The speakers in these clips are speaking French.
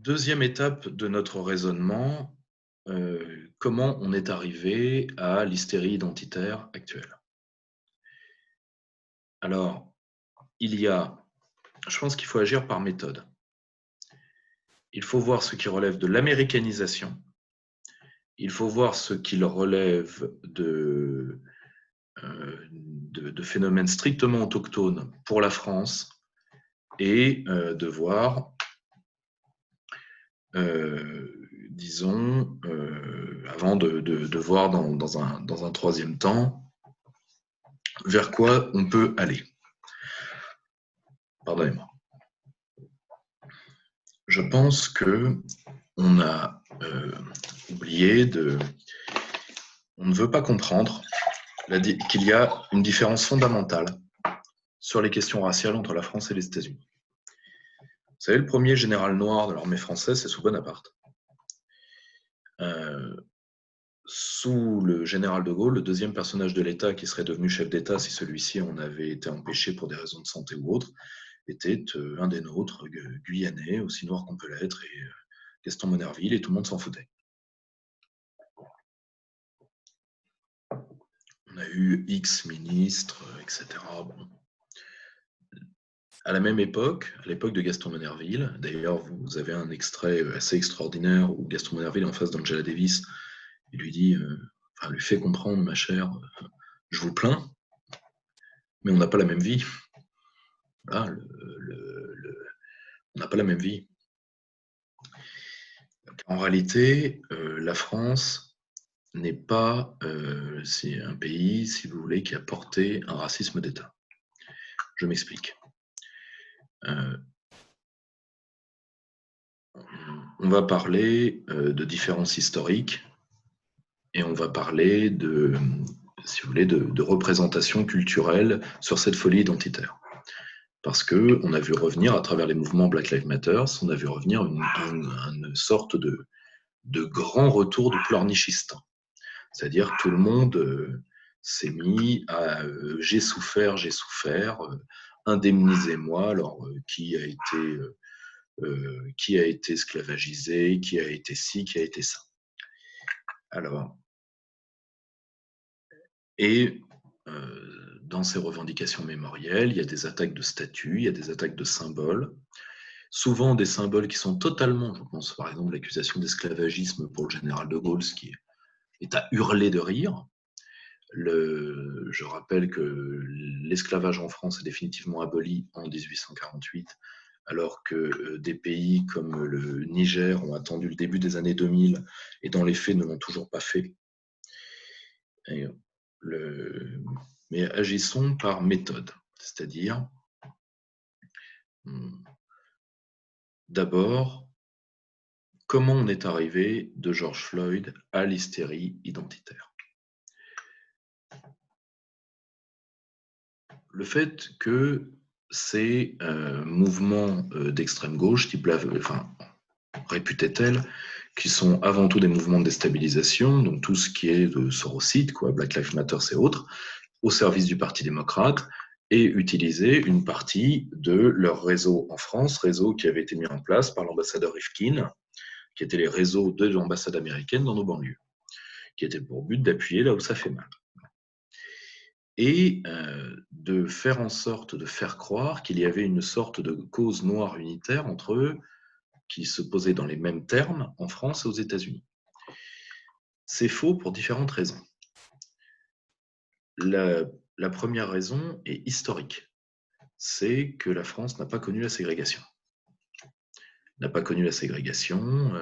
Deuxième étape de notre raisonnement, comment on est arrivé à l'hystérie identitaire actuelle? Alors, je pense qu'il faut agir par méthode. Il faut voir ce qui relève de l'américanisation, il faut voir ce qui relève de phénomènes strictement autochtones pour la France et de voir, disons, avant de voir dans un troisième temps vers quoi on peut aller. Pardonnez-moi. Je pense qu'on a oublié on ne veut pas comprendre qu'il y a une différence fondamentale sur les questions raciales entre la France et les États-Unis. Vous savez, le premier général noir de l'armée française, c'est sous Bonaparte. Sous le général de Gaulle, le deuxième personnage de l'État qui serait devenu chef d'État si celui-ci en avait été empêché pour des raisons de santé ou autres, était un des nôtres, guyanais, aussi noir qu'on peut l'être, et Gaston Monnerville, et tout le monde s'en foutait. On a eu X ministres, etc. Bon. À la même époque, à l'époque de Gaston Monnerville, d'ailleurs, vous avez un extrait assez extraordinaire où Gaston Monnerville, en face d'Angela Davis, il lui dit, lui fait comprendre, ma chère, je vous plains, mais on n'a pas la même vie. Voilà, on n'a pas la même vie. En réalité, la France n'est pas, c'est un pays, si vous voulez, qui a porté un racisme d'État. Je m'explique. On va parler de différences historiques et on va parler si vous voulez, de représentation culturelle sur cette folie identitaire. Parce qu'on a vu revenir, à travers les mouvements Black Lives Matter, on a vu revenir une sorte de grand retour du pleurnichiste. C'est-à-dire tout le monde s'est mis à j'ai souffert, indemnisez-moi. Alors, qui a été esclavagisé, qui a été ci, qui a été ça. Alors, et dans ces revendications mémorielles, il y a des attaques de statues, il y a des attaques de symboles, souvent des symboles qui sont totalement, je pense par exemple l'accusation d'esclavagisme pour le général de Gaulle, ce qui est à hurler de rire. Je rappelle que l'esclavage en France est définitivement aboli en 1848, alors que des pays comme le Niger ont attendu le début des années 2000 et dans les faits ne l'ont toujours pas fait. Mais agissons par méthode, c'est-à-dire d'abord comment on est arrivé de George Floyd à l'hystérie identitaire. Le fait que ces mouvements d'extrême gauche, réputés tels, qui sont avant tout des mouvements de déstabilisation, donc tout ce qui est de Sorosite, Black Lives Matter et autres, au service du Parti démocrate, et utiliser une partie de leur réseau en France, réseau qui avait été mis en place par l'ambassadeur Rifkin, qui étaient les réseaux de l'ambassade américaine dans nos banlieues, qui étaient pour but d'appuyer là où ça fait mal. Et de faire en sorte de faire croire qu'il y avait une sorte de cause noire unitaire entre eux, qui se posait dans les mêmes termes en France et aux États-Unis. C'est faux pour différentes raisons. La première raison est historique. C'est que la France n'a pas connu la ségrégation. N'a pas connu la ségrégation.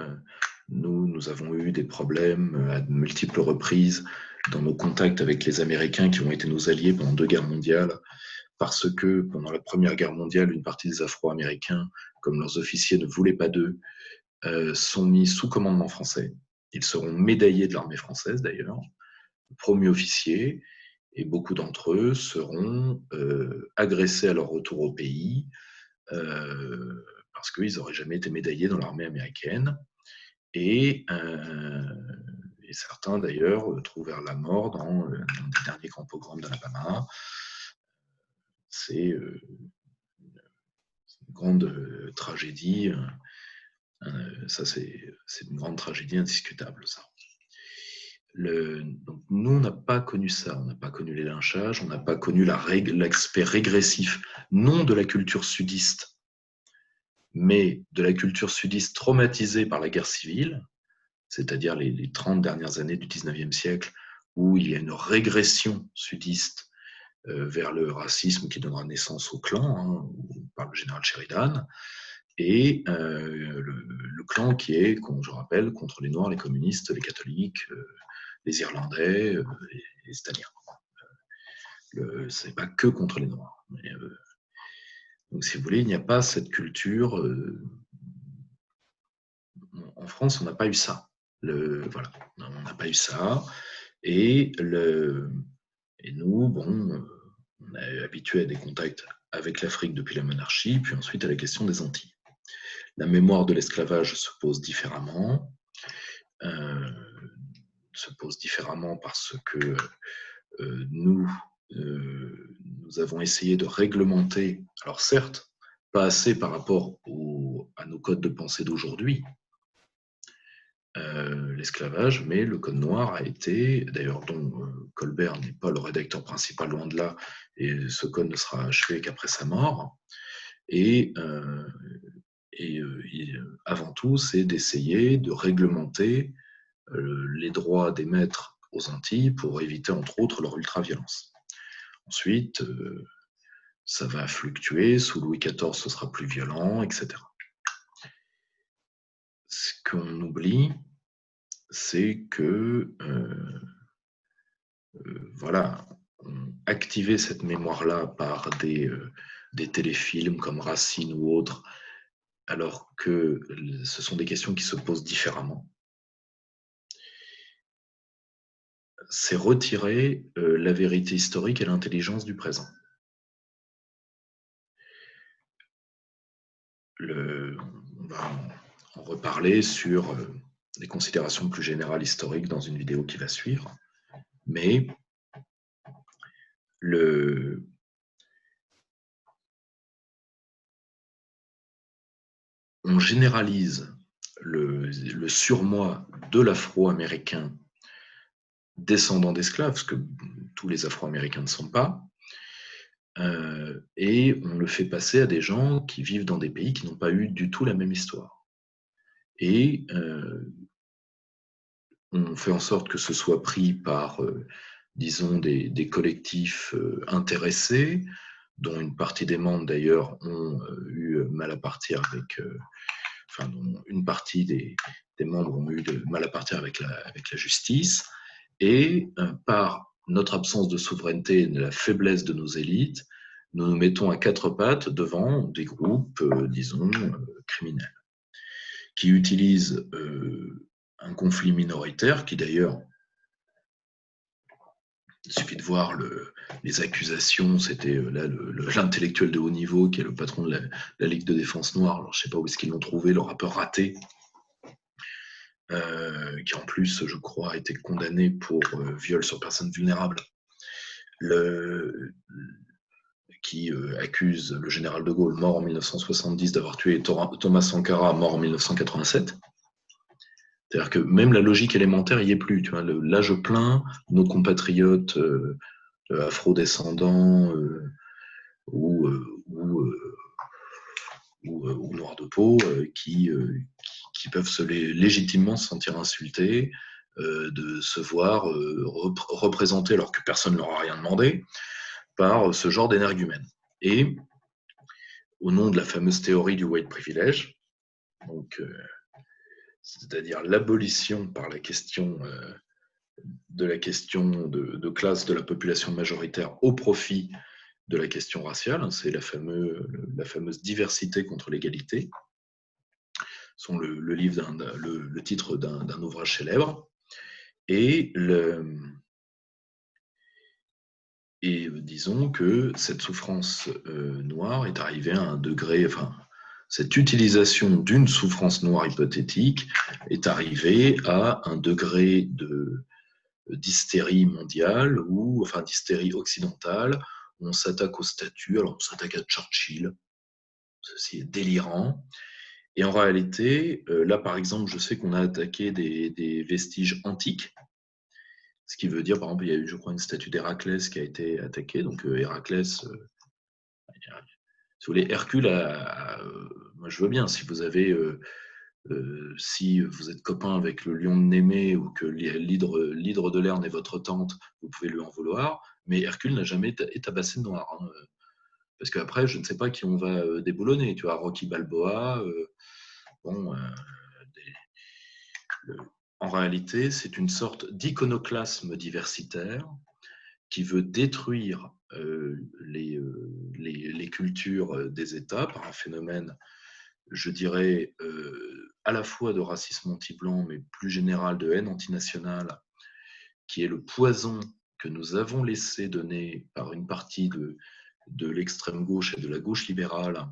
Nous avons eu des problèmes à de multiples reprises dans nos contacts avec les Américains qui ont été nos alliés pendant 2 guerres mondiales, parce que pendant la Première Guerre mondiale, une partie des Afro-Américains, comme leurs officiers ne voulaient pas d'eux, sont mis sous commandement français. Ils seront médaillés de l'armée française d'ailleurs, promus officiers, et beaucoup d'entre eux seront agressés à leur retour au pays parce qu'ils n'auraient jamais été médaillés dans l'armée américaine. Et certains d'ailleurs trouvèrent la mort dans les derniers grands pogroms d'Alabama. C'est une grande tragédie Ça, c'est une grande tragédie indiscutable, ça. Donc, nous, on n'a pas connu ça. On n'a pas connu les lynchages, on n'a pas connu l'aspect régressif, non de la culture sudiste, mais de la culture sudiste traumatisée par la guerre civile, c'est-à-dire les 30 dernières années du 19e siècle, où il y a une régression sudiste vers le racisme qui donnera naissance au clan, hein, par le général Sheridan, et le clan qui est, je rappelle, contre les Noirs, les communistes, les catholiques, les Irlandais, les Italiens. Ce n'est pas que contre les Noirs. Mais, donc, si vous voulez, il n'y a pas cette culture. En France, on n'a pas eu ça. Voilà, on n'a pas eu ça. Et nous, bon, on est habitué à des contacts avec l'Afrique depuis la monarchie, puis ensuite à la question des Antilles. La mémoire de l'esclavage se pose différemment. Parce que nous avons essayé de réglementer, alors certes, pas assez par rapport à nos codes de pensée d'aujourd'hui, l'esclavage, mais le code noir a été, d'ailleurs dont Colbert n'est pas le rédacteur principal, loin de là, et ce code ne sera achevé qu'après sa mort, et avant tout, c'est d'essayer de réglementer les droits des maîtres aux Antilles pour éviter, entre autres, leur ultra-violence. Ensuite, ça va fluctuer. Sous Louis XIV, ce sera plus violent, etc. Ce qu'on oublie, c'est que voilà, activer cette mémoire-là par des téléfilms comme Racine ou autres, alors que ce sont des questions qui se posent différemment, c'est retirer la vérité historique et l'intelligence du présent. On va en reparler sur des considérations plus générales historiques dans une vidéo qui va suivre, mais on généralise le surmoi de l'Afro-Américain descendant d'esclaves, ce que tous les Afro-Américains ne sont pas, et on le fait passer à des gens qui vivent dans des pays qui n'ont pas eu du tout la même histoire. Et on fait en sorte que ce soit pris par, disons, des collectifs intéressés, dont une partie des membres d'ailleurs ont eu mal à partir avec, dont une partie des membres ont eu mal à partir avec la justice, et par notre absence de souveraineté et de la faiblesse de nos élites, nous nous mettons à quatre pattes devant des groupes, disons, criminels, qui utilisent un conflit minoritaire qui d'ailleurs, il suffit de voir les accusations, c'était là l'intellectuel de haut niveau qui est le patron de la Ligue de défense noire, alors je ne sais pas où est-ce qu'ils l'ont trouvé, le rappeur raté, qui en plus, je crois, a été condamné pour viol sur personne vulnérable, qui accuse le général de Gaulle, mort en 1970, d'avoir tué Thomas Sankara, mort en 1987. C'est-à-dire que même la logique élémentaire n'y est plus. Tu vois, là, je plains nos compatriotes afro-descendants ou noirs de peau qui peuvent légitimement se sentir insultés, de se voir représenter, alors que personne ne leur a rien demandé, par ce genre d'énergumène. Et au nom de la fameuse théorie du white privilege, donc c'est-à-dire l'abolition par la question de classe de la population majoritaire au profit de la question raciale, c'est la fameuse diversité contre l'égalité, sont le titre d'un ouvrage célèbre, et disons que cette souffrance noire est arrivée à un degré, cette utilisation d'une souffrance noire hypothétique est arrivée à un degré d'hystérie mondiale, d'hystérie occidentale, où on s'attaque au statut, alors on s'attaque à Churchill, ceci est délirant, Et en réalité, là par exemple, je sais qu'on a attaqué des vestiges antiques, ce qui veut dire, par exemple, il y a eu, je crois, une statue d'Héraclès qui a été attaquée. Donc Héraclès, si vous voulez, Hercule, moi je veux bien, si vous avez, si vous êtes copain avec le lion de Némée ou que l'hydre de Lerne est votre tante, vous pouvez lui en vouloir, mais Hercule n'a jamais été tabassé de noir. Hein, parce qu'après, je ne sais pas qui on va déboulonner. Tu vois, Rocky Balboa, bon, en réalité, c'est une sorte d'iconoclasme diversitaire qui veut détruire les cultures des États par un phénomène, je dirais, à la fois de racisme anti-blanc, mais plus général de haine antinationale, qui est le poison que nous avons laissé donner par une partie de l'extrême gauche et de la gauche libérale,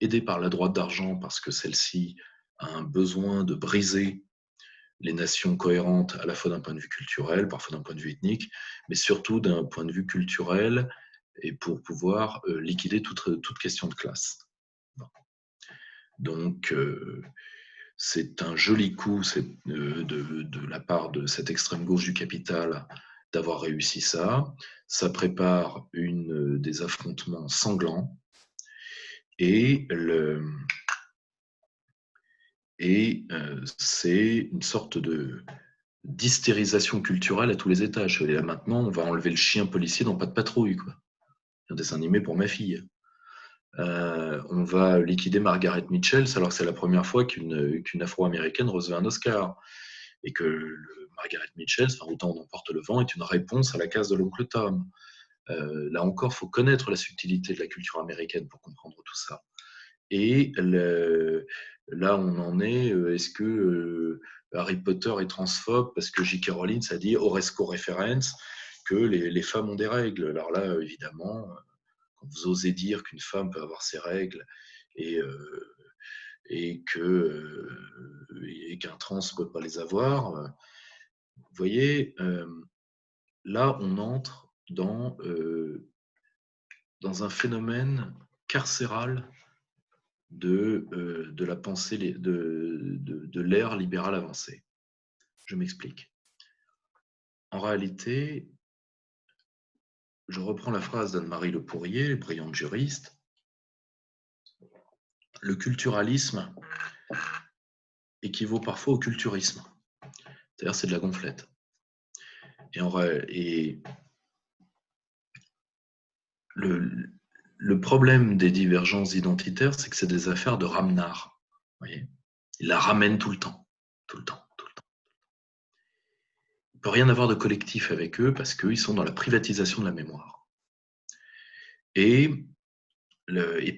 aidée par la droite d'argent, parce que celle-ci a un besoin de briser les nations cohérentes à la fois d'un point de vue culturel, parfois d'un point de vue ethnique, mais surtout d'un point de vue culturel et pour pouvoir liquider toute question de classe. Bon. Donc, c'est un joli coup de la part de cette extrême gauche du capital d'avoir réussi ça. Ça prépare des affrontements sanglants et c'est une sorte d'hystérisation culturelle à tous les étages. Et là, maintenant, on va enlever le chien policier dans Pas de patrouille, quoi. Un dessin animé pour ma fille. On va liquider Margaret Mitchell, alors que c'est la première fois qu'une Afro-Américaine recevait un Oscar. Et que Margaret Mitchell, enfin, Autant on emporte le vent, est une réponse à la case de l'oncle Tom. Là encore, il faut connaître la subtilité de la culture américaine pour comprendre tout ça. Et là, on en est, est-ce que Harry Potter est transphobe parce que J.K. Rowling a dit Horresco Reference que les femmes ont des règles. Alors là, évidemment, quand vous osez dire qu'une femme peut avoir ses règles et qu'un trans ne peut pas les avoir, vous voyez, là, on entre dans un phénomène carcéral de la pensée de l'ère libérale avancée. Je m'explique. En réalité, je reprends la phrase d'Anne-Marie Le Pourrier, brillante juriste, le culturalisme équivaut parfois au culturisme. C'est-à-dire, c'est de la gonflette. Et le problème des divergences identitaires, c'est que c'est des affaires de ramenard. Vous voyez, ils la ramènent tout le temps. Tout le temps. Tout le temps. Il ne peut rien avoir de collectif avec eux parce qu'ils sont dans la privatisation de la mémoire. Et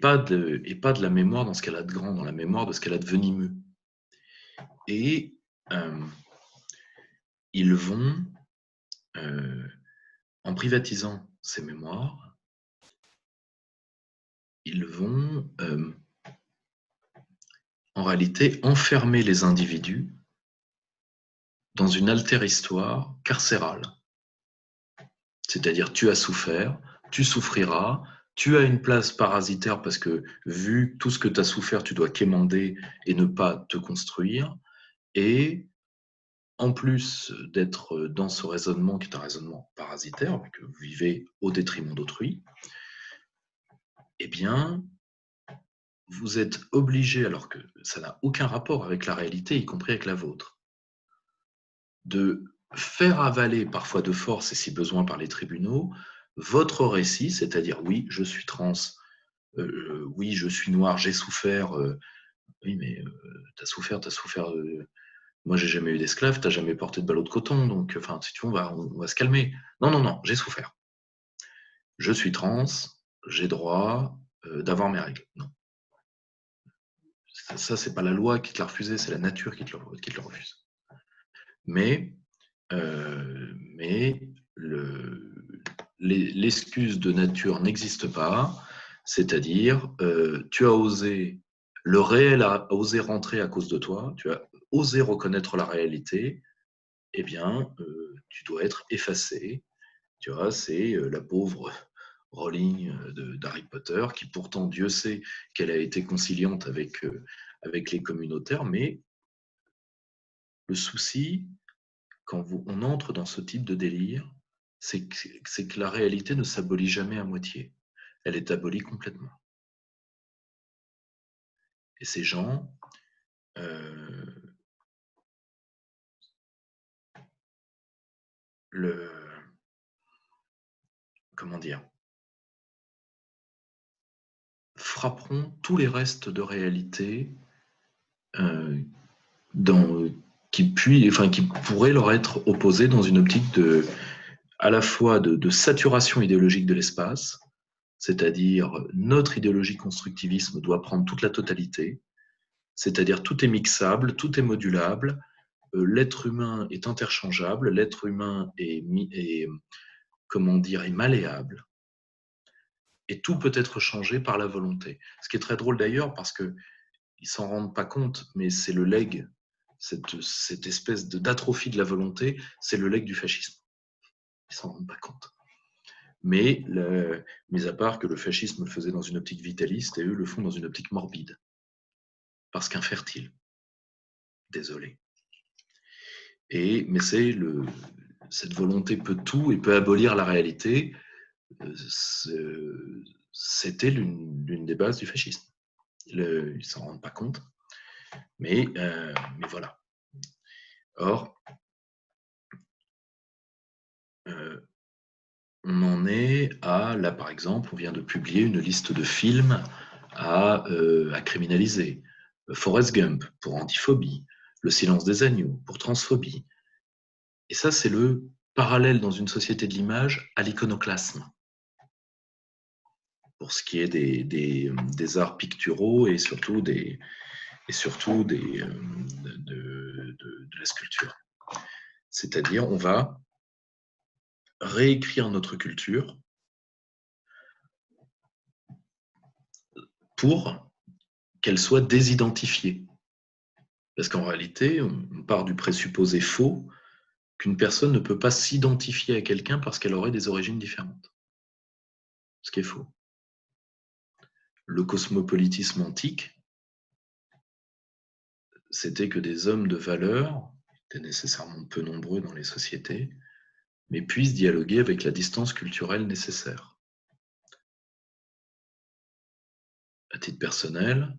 pas de la mémoire dans ce qu'elle a de grand, dans la mémoire de ce qu'elle a de venimeux. Et ils vont, en privatisant ces mémoires, ils vont en réalité enfermer les individus dans une alter-histoire carcérale. C'est-à-dire, tu as souffert, tu souffriras, tu as une place parasitaire parce que, vu tout ce que tu as souffert, tu dois quémander et ne pas te construire. Et en plus d'être dans ce raisonnement qui est un raisonnement parasitaire, que vous vivez au détriment d'autrui, eh bien, vous êtes obligé, alors que ça n'a aucun rapport avec la réalité, y compris avec la vôtre, de faire avaler, parfois de force et si besoin par les tribunaux, votre récit, c'est-à-dire oui, je suis trans, oui, je suis noir, j'ai souffert, oui, mais t'as souffert, moi j'ai jamais eu d'esclave, t'as jamais porté de ballot de coton, donc enfin, si tu veux, on va se calmer. Non, non, non, j'ai souffert. Je suis trans, j'ai droit d'avoir mes règles. Non. Ça c'est pas la loi qui te l'a refusé, c'est la nature qui te le refuse. Mais l'excuse de nature n'existe pas, c'est-à-dire tu as osé, le réel a osé rentrer à cause de toi, tu as osé reconnaître la réalité, eh bien, tu dois être effacé. Tu vois, c'est la pauvre Rowling d'Harry Potter, qui pourtant, Dieu sait qu'elle a été conciliante avec avec les communautaires, mais le souci, quand on entre dans ce type de délire, c'est que la réalité ne s'abolit jamais à moitié. Elle est abolie complètement. Et ces gens, comment dire, frapperont tous les restes de réalité qui pourraient leur être opposés dans une optique à la fois de saturation idéologique de l'espace, c'est-à-dire notre idéologie constructivisme doit prendre toute la totalité, c'est-à-dire tout est mixable, tout est modulable, l'être humain est interchangeable, l'être humain est malléable, et tout peut être changé par la volonté. Ce qui est très drôle d'ailleurs, parce qu'ils ne s'en rendent pas compte, mais c'est le legs, cette espèce d'atrophie de la volonté, c'est le legs du fascisme. Ils ne s'en rendent pas compte. Mais, mis à part que le fascisme le faisait dans une optique vitaliste, et eux le font dans une optique morbide. Parce qu'infertile. Désolé. Mais cette volonté peut tout et peut abolir la réalité. C'était l'une des bases du fascisme. Ils ne s'en rendent pas compte. Mais voilà. Or, on en est là par exemple, on vient de publier une liste de films à criminaliser. Forrest Gump pour antiphobie, Le silence des agneaux pour transphobie. Et ça, c'est le parallèle dans une société de l'image à l'iconoclasme. Pour ce qui est des arts picturaux et surtout de la sculpture. C'est-à-dire, on va réécrire notre culture pour qu'elle soit désidentifiée. Parce qu'en réalité, on part du présupposé faux qu'une personne ne peut pas s'identifier à quelqu'un parce qu'elle aurait des origines différentes. Ce qui est faux. Le cosmopolitisme antique, c'était que des hommes de valeur, étaient nécessairement peu nombreux dans les sociétés, mais puissent dialoguer avec la distance culturelle nécessaire. À titre personnel,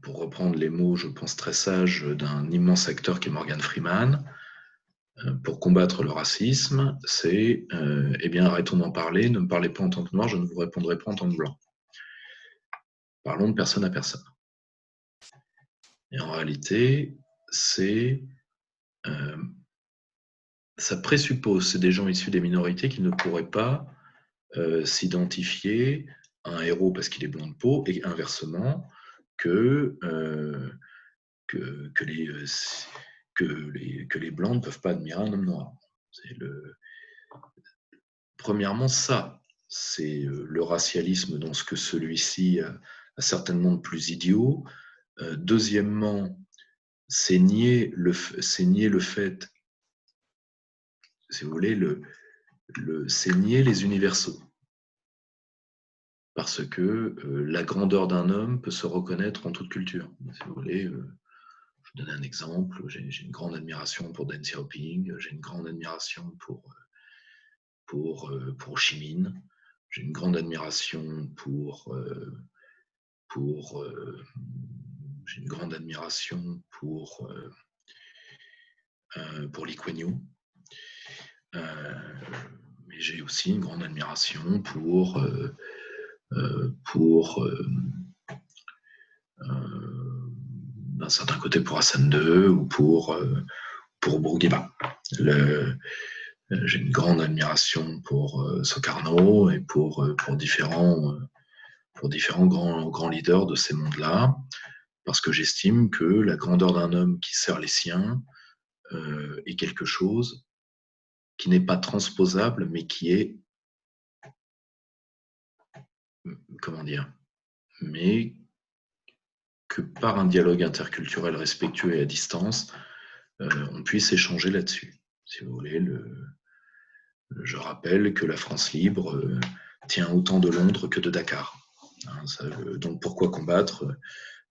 pour reprendre les mots, je pense, très sages d'un immense acteur qui est Morgan Freeman, pour combattre le racisme, c'est eh bien, arrêtons d'en parler, ne me parlez pas en tant que noir, je ne vous répondrai pas en tant que blanc. Parlons de personne à personne. Et en réalité, ça présuppose, c'est des gens issus des minorités qui ne pourraient pas s'identifier à un héros parce qu'il est blond de peau, et inversement, que les blancs ne peuvent pas admirer un homme noir. Premièrement, ça, c'est le racialisme dans ce que celui-ci a certainement de plus idiot. Deuxièmement, c'est nier le fait, si vous voulez, c'est nier les universaux. Parce que la grandeur d'un homme peut se reconnaître en toute culture. Si vous voulez, je vais vous donner un exemple. J'ai une grande admiration pour Deng Xiaoping, j'ai une grande admiration pour Ho Chi Minh, j'ai une grande admiration j'ai une grande admiration pour Lee Kuan Yew. Mais j'ai aussi une grande admiration d'un certain côté pour Hassan II ou pour Bourguiba. J'ai une grande admiration pour Sukarno et pour différents grands leaders de ces mondes-là, parce que j'estime que la grandeur d'un homme qui sert les siens est quelque chose qui n'est pas transposable, mais qui est, comment dire, mais que par un dialogue interculturel respectueux et à distance, on puisse échanger là-dessus. Si vous voulez, je rappelle que la France libre tient autant de Londres que de Dakar. Donc pourquoi combattre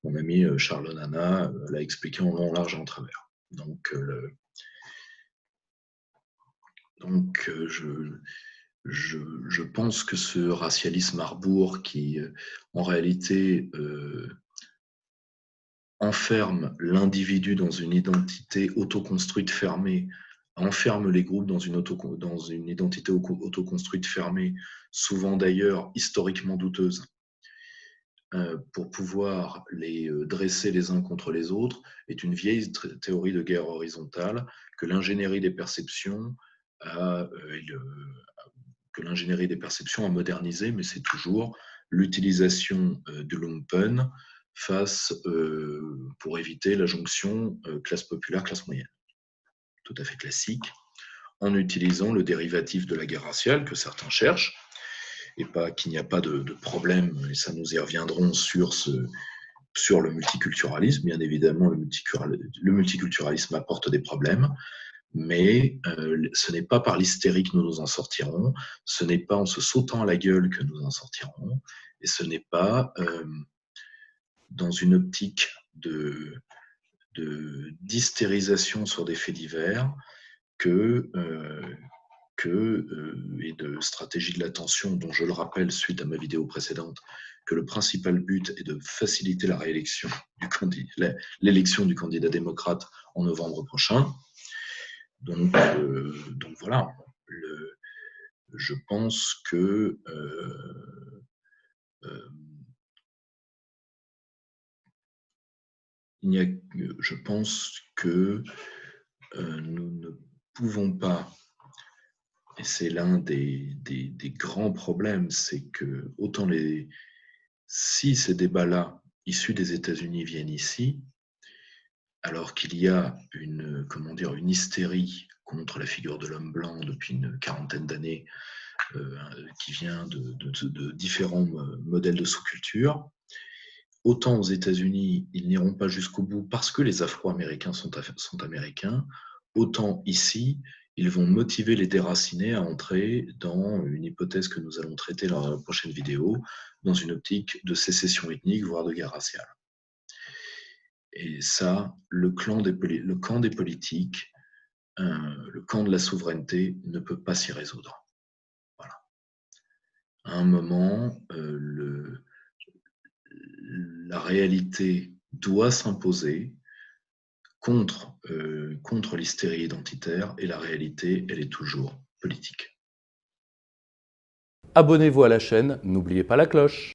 mon ami Charles Onana l'a expliqué en long, large et en travers. Donc, je pense que ce racialisme Harbour qui, en réalité, enferme l'individu dans une identité autoconstruite fermée, enferme les groupes dans une identité autoconstruite fermée, souvent d'ailleurs historiquement douteuse, pour pouvoir les dresser les uns contre les autres, est une vieille théorie de guerre horizontale que l'ingénierie des perceptions a, modernisé, mais c'est toujours l'utilisation du lumpen pour éviter la jonction classe populaire, classe moyenne. Tout à fait classique, en utilisant le dérivatif de la guerre raciale que certains cherchent, et pas qu'il n'y a pas de problème, et ça nous y reviendrons sur le multiculturalisme. Bien évidemment, le multiculturalisme apporte des problèmes, mais ce n'est pas par l'hystérie que nous nous en sortirons, ce n'est pas en se sautant à la gueule que nous en sortirons, et ce n'est pas dans une optique d'hystérisation sur des faits divers et de stratégie de l'attention, dont je le rappelle suite à ma vidéo précédente, que le principal but est de faciliter l'élection du candidat démocrate en novembre prochain. Donc voilà, je pense que nous ne pouvons pas, et c'est l'un des grands problèmes, c'est que si ces débats-là, issus des États-Unis, viennent ici, alors qu'il y a une hystérie contre la figure de l'homme blanc depuis une quarantaine d'années, qui vient de différents modèles de sous-culture, autant aux États-Unis, ils n'iront pas jusqu'au bout parce que les Afro-Américains sont américains, autant ici, ils vont motiver les déracinés à entrer dans une hypothèse que nous allons traiter dans la prochaine vidéo, dans une optique de sécession ethnique, voire de guerre raciale. Et ça, le camp des politiques, le camp de la souveraineté ne peut pas s'y résoudre. Voilà. À un moment, la réalité doit s'imposer contre l'hystérie identitaire, et la réalité, elle est toujours politique. Abonnez-vous à la chaîne, n'oubliez pas la cloche.